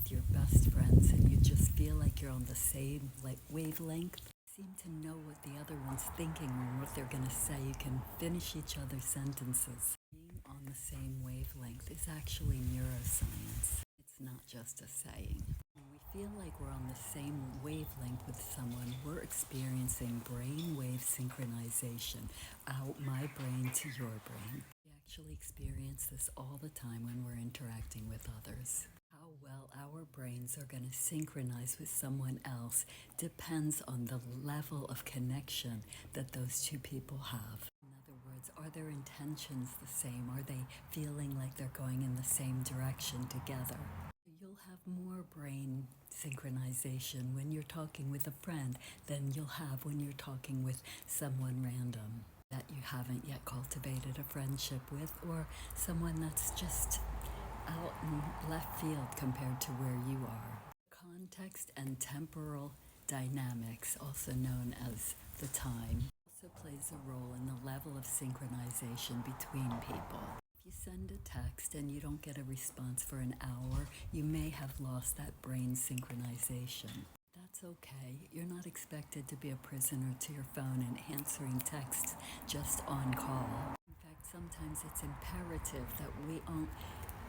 with your best friends and you just feel like you're on the same wavelength. You seem to know what the other one's thinking or what they're going to say. You can finish each other's sentences. Being on the same wavelength is actually neuroscience. It's not just a saying. When we feel like we're on the same wavelength with someone, we're experiencing brain-wave synchronization. Out my brain to your brain. We actually experience this all the time when we're interacting with others. How well our brains are going to synchronize with someone else depends on the level of connection that those two people have. In other words, are their intentions the same? Are they feeling like they're going in the same direction together? You'll have more brain synchronization when you're talking with a friend than you'll have when you're talking with someone random that you haven't yet cultivated a friendship with, or someone that's just out in left field compared to where you are. Context and temporal dynamics, also known as the time, also plays a role in the level of synchronization between people. If you send a text and you don't get a response for an hour, you may have lost that brain synchronization. That's okay. You're not expected to be a prisoner to your phone and answering texts just on call. In fact, sometimes it's imperative that we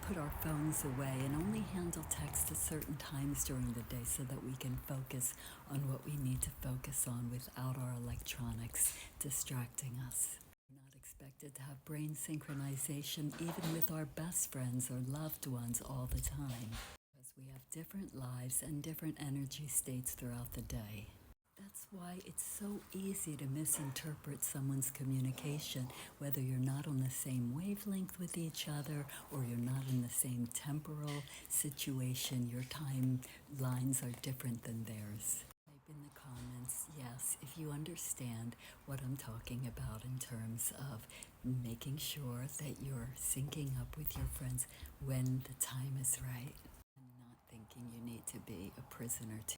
put our phones away and only handle text at certain times during the day so that we can focus on what we need to focus on without our electronics distracting us. We're not expected to have brain synchronization even with our best friends or loved ones all the time, because we have different lives and different energy states throughout the day. That's why it's so easy to misinterpret someone's communication, whether you're not on the same wavelength with each other or you're not in the same temporal situation. Your timelines are different than theirs. Type in the comments, yes, if you understand what I'm talking about in terms of making sure that you're syncing up with your friends when the time is right and not thinking you need to be a prisoner to